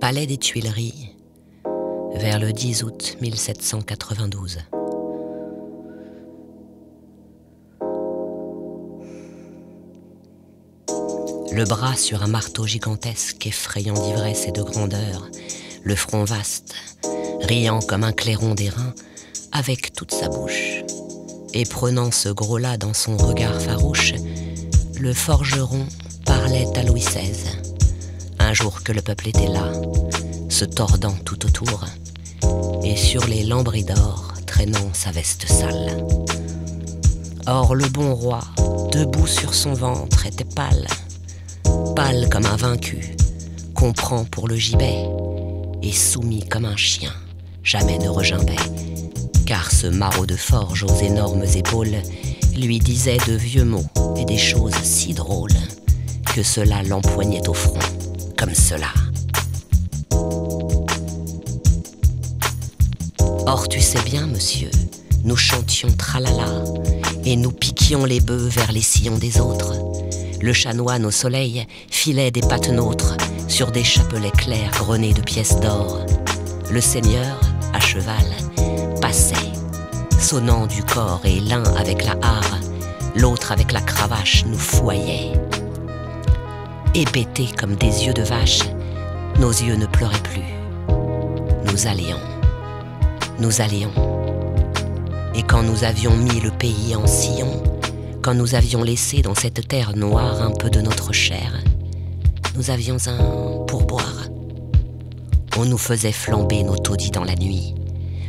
Palais des Tuileries, vers le 10 août 1792. Le bras sur un marteau gigantesque, effrayant d'ivresse et de grandeur, le front vaste, riant comme un clairon d'airain, avec toute sa bouche, et prenant ce gros-là dans son regard farouche, le forgeron parlait à Louis XVI, un jour que le peuple était là, se tordant tout autour, et sur les lambris d'or traînant sa veste sale. Or le bon roi, debout sur son ventre, était pâle, pâle comme un vaincu, qu'on prend pour le gibet, et soumis comme un chien, jamais ne regimbait, car ce maraud de forge aux énormes épaules lui disait de vieux mots et des choses si drôles que cela l'empoignait au front, comme cela. Or tu sais bien, monsieur, nous chantions tralala, et nous piquions les bœufs vers les sillons des autres. Le chanoine au soleil filait des pattes nôtres sur des chapelets clairs grenés de pièces d'or. Le seigneur, à cheval, passait, sonnant du corps, et l'un avec la hare, l'autre avec la cravache nous fouaillait. Hébétés comme des yeux de vache, nos yeux ne pleuraient plus. Nous allions. Et quand nous avions mis le pays en sillon, quand nous avions laissé dans cette terre noire un peu de notre chair, nous avions un pourboire. On nous faisait flamber nos taudis dans la nuit.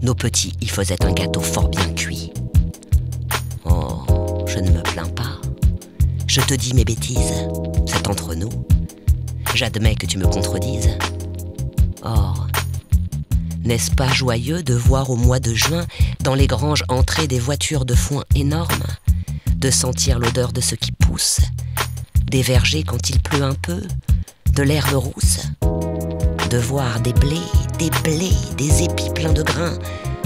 Nos petits y faisaient un gâteau fort bien cuit. Oh, je ne me plains pas. Je te dis mes bêtises, c'est entre nous. J'admets que tu me contredises. Or, n'est-ce pas joyeux de voir au mois de juin, dans les granges entrer des voitures de foin énormes, de sentir l'odeur de ce qui pousse, des vergers quand il pleut un peu, de l'herbe rousse, de voir des blés, des épis pleins de grains,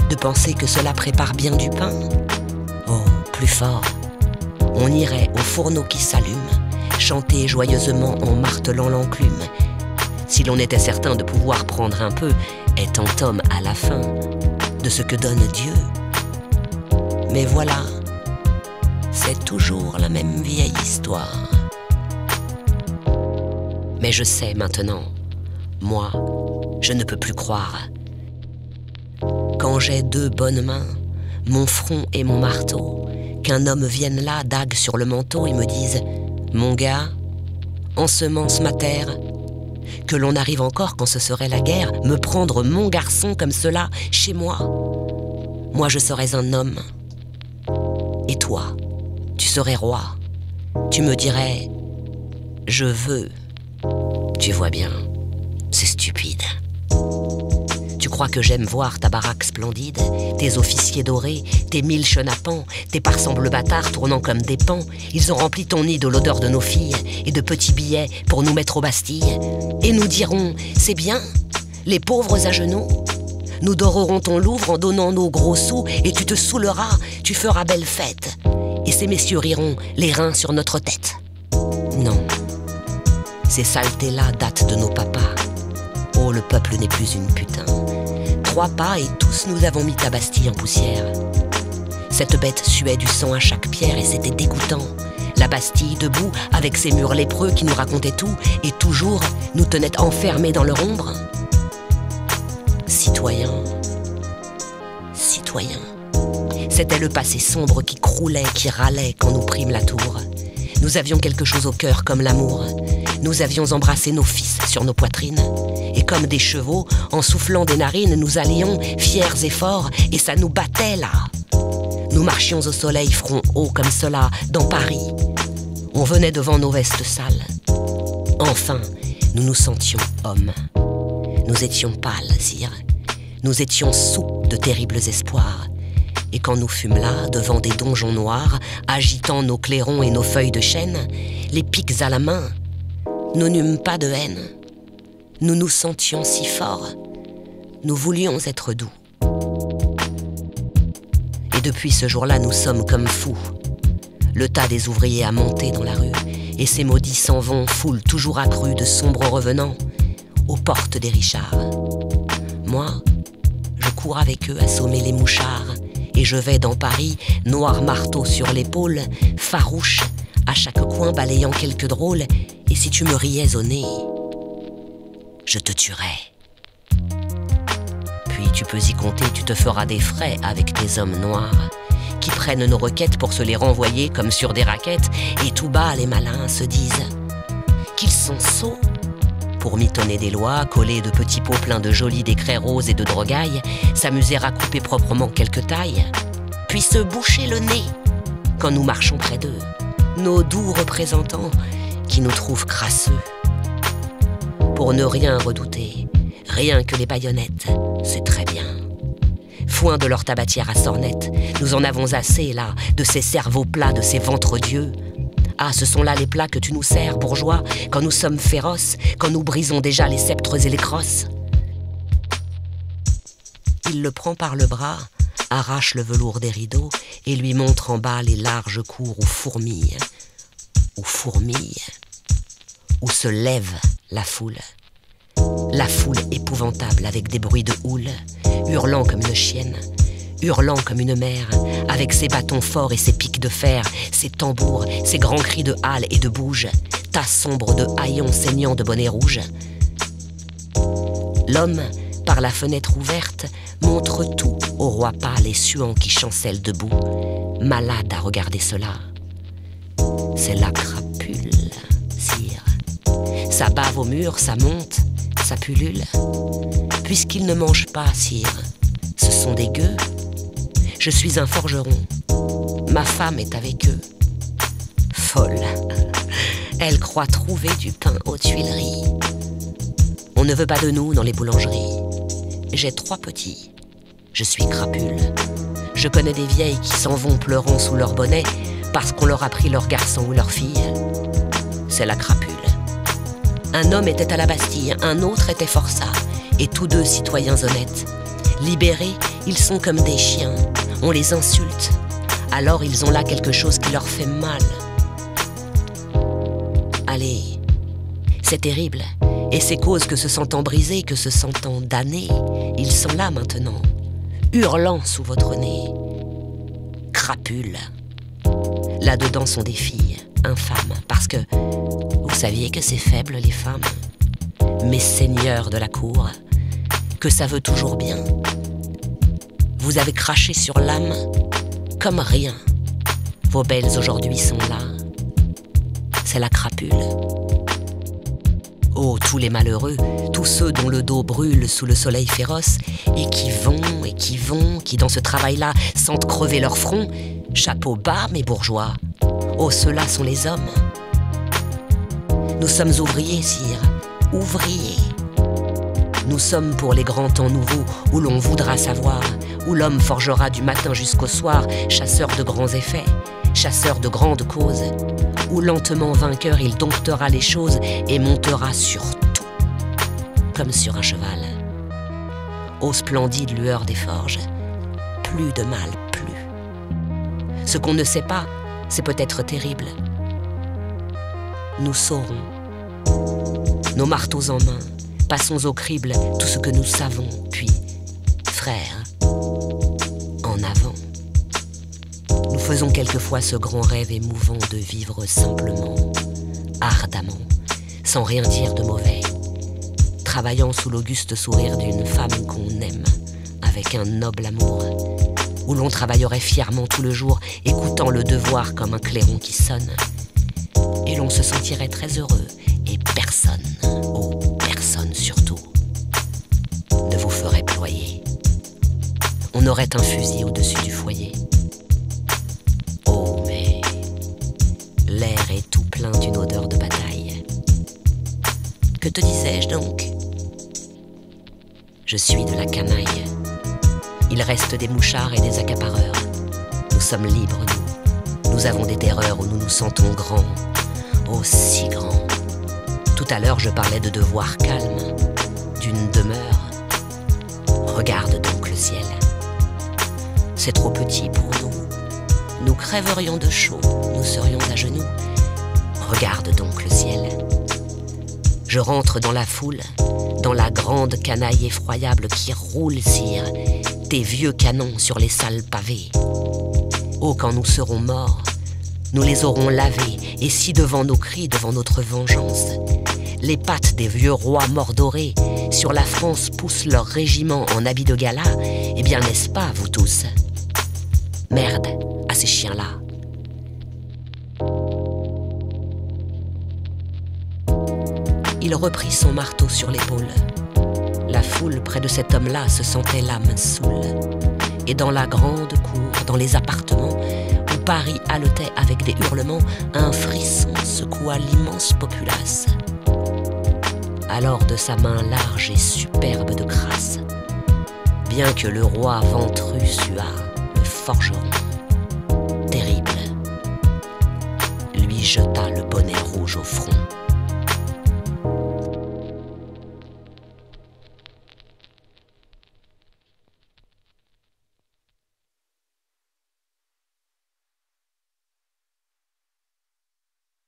de penser que cela prépare bien du pain? Oh, plus fort, on irait au fourneau qui s'allume, chanter joyeusement en martelant l'enclume, si l'on était certain de pouvoir prendre un peu, étant homme à la fin, de ce que donne Dieu. Mais voilà, c'est toujours la même vieille histoire. Mais je sais maintenant, moi, je ne peux plus croire. Quand j'ai deux bonnes mains, mon front et mon marteau, qu'un homme vienne là, dague sur le manteau, et me dise « Mon gars, ensemence ma terre », que l'on arrive encore quand ce serait la guerre, me prendre mon garçon comme cela chez moi. Moi je serais un homme. Et toi, tu serais roi. Tu me dirais « Je veux ». Tu vois bien, c'est stupide. Tu crois que j'aime voir ta baraque splendide, tes officiers dorés, tes 1000 chenapans, tes parsans bleu bâtards tournant comme des pans. Ils ont rempli ton nid de l'odeur de nos filles et de petits billets pour nous mettre aux Bastilles. Et nous dirons, c'est bien, les pauvres à genoux. Nous dorerons ton Louvre en donnant nos gros sous, et tu te saouleras, tu feras belle fête. Et ces messieurs riront, les reins sur notre tête. Non, ces saletés-là datent de nos papas. Oh, le peuple n'est plus une putain. 3 pas et tous nous avons mis ta Bastille en poussière. Cette bête suait du sang à chaque pierre et c'était dégoûtant. La Bastille debout, avec ses murs lépreux qui nous racontaient tout, et toujours nous tenaient enfermés dans leur ombre. Citoyens, citoyens, c'était le passé sombre qui croulait, qui râlait quand nous prîmes la tour. Nous avions quelque chose au cœur comme l'amour. Nous avions embrassé nos fils sur nos poitrines. Et comme des chevaux, en soufflant des narines, nous allions, fiers et forts, et ça nous battait là. Nous marchions au soleil, front haut comme cela, dans Paris. On venait devant nos vestes sales. Enfin, nous nous sentions hommes. Nous étions pâles, sire. Nous étions soûls de terribles espoirs. Et quand nous fûmes là, devant des donjons noirs, agitant nos clairons et nos feuilles de chêne, les pics à la main, nous n'eûmes pas de haine. Nous nous sentions si forts. Nous voulions être doux. Et depuis ce jour-là, nous sommes comme fous. Le tas des ouvriers a monté dans la rue, et ces maudits s'en vont, foule toujours accrue de sombres revenants. aux portes des Richards. Moi, je cours avec eux assommer les mouchards, et je vais dans Paris, noir marteau sur l'épaule, farouche, à chaque coin balayant quelques drôles, et si tu me riais au nez, je te tuerais. Puis tu peux y compter, tu te feras des frais avec tes hommes noirs, qui prennent nos requêtes pour se les renvoyer comme sur des raquettes, et tout bas les malins se disent qu'ils sont sots pour mitonner des lois, coller de petits pots pleins de jolis décrets roses et de drogailles, s'amuser à couper proprement quelques tailles, puis se boucher le nez quand nous marchons près d'eux, nos doux représentants qui nous trouvent crasseux. Pour ne rien redouter, rien que les baïonnettes, c'est très bien. Foin de leur tabatière à sornettes, nous en avons assez là, de ces cerveaux plats, de ces ventres dieux. Ah, ce sont là les plats que tu nous sers, bourgeois, quand nous sommes féroces, quand nous brisons déjà les sceptres et les crosses. Il le prend par le bras, arrache le velours des rideaux et lui montre en bas les larges cours où fourmille, où se lève la foule. La foule épouvantable avec des bruits de houle, hurlant comme une chienne, hurlant comme une mère, avec ses bâtons forts et ses pics de fer, ses tambours, ses grands cris de halle et de bouge, tas sombres de haillons saignant de bonnets rouges. L'homme, par la fenêtre ouverte, montre tout au roi pâle et suant qui chancelle debout, malade à regarder cela. C'est la crapule, sire. Ça bave au mur, ça monte, ça pullule. Puisqu'ils ne mangent pas, sire, ce sont des gueux. Je suis un forgeron, ma femme est avec eux. Folle, elle croit trouver du pain aux Tuileries. On ne veut pas de nous dans les boulangeries. J'ai 3 petits, je suis crapule. Je connais des vieilles qui s'en vont pleurant sous leur bonnet parce qu'on leur a pris leur garçon ou leur fille. C'est la crapule. Un homme était à la Bastille, un autre était forçat, et tous 2 citoyens honnêtes. Libérés, ils sont comme des chiens, on les insulte. Alors ils ont là quelque chose qui leur fait mal. Allez, c'est terrible, et ces causes que se sentant brisées, que se sentant damnés, ils sont là maintenant, hurlant sous votre nez. Crapules. Là-dedans sont des filles, infâmes, parce que vous saviez que c'est faible les femmes, mes seigneurs de la cour, que ça veut toujours bien. Vous avez craché sur l'âme comme rien. Vos belles aujourd'hui sont là. C'est la crapule. Oh, tous les malheureux, tous ceux dont le dos brûle sous le soleil féroce, et qui dans ce travail-là sentent crever leur front. Chapeau bas, mes bourgeois. Oh, ceux-là sont les hommes. Nous sommes ouvriers, sire, ouvriers. Nous sommes pour les grands temps nouveaux où l'on voudra savoir, où l'homme forgera du matin jusqu'au soir, chasseur de grands effets, chasseur de grandes causes, où lentement vainqueur il domptera les choses et montera sur tout, comme sur un cheval. Ô splendide lueur des forges, plus de mal, plus. Ce qu'on ne sait pas, c'est peut-être terrible. Nous saurons. Nos marteaux en main, passons au crible tout ce que nous savons, puis, frères, en avant. Nous faisons quelquefois ce grand rêve émouvant de vivre simplement, ardemment, sans rien dire de mauvais, travaillant sous l'auguste sourire d'une femme qu'on aime, avec un noble amour, où l'on travaillerait fièrement tout le jour, écoutant le devoir comme un clairon qui sonne, et l'on se sentirait très heureux, et personne, oh personne surtout, ne vous ferait ployer. On aurait un fusil au-dessus du foyer. Oh mais l'air est tout plein d'une odeur de bataille. Que te disais-je donc? Je suis de la canaille. Il reste des mouchards et des accapareurs. Nous sommes libres, nous. Nous avons des terreurs où nous nous sentons grands. Oh, si grands. Tout à l'heure, je parlais de devoir calme, d'une demeure. Regarde donc le ciel. C'est trop petit pour nous. Nous crèverions de chaud, nous serions à genoux. Regarde donc le ciel. Je rentre dans la foule, dans la grande canaille effroyable qui roule, sire, tes vieux canons sur les sales pavés. Oh, quand nous serons morts, nous les aurons lavés, et si devant nos cris, devant notre vengeance, les pattes des vieux rois mordorés sur la France poussent leur régiment en habit de gala, eh bien, n'est-ce pas, vous tous? Merde à ces chiens-là. Il reprit son marteau sur l'épaule. La foule près de cet homme-là se sentait l'âme saoule. Et dans la grande cour, dans les appartements, où Paris haletait avec des hurlements, un frisson secoua l'immense populace. Alors de sa main large et superbe de crasse, bien que le roi ventru suât, le forgeron, terrible, lui jeta le bonnet rouge au front.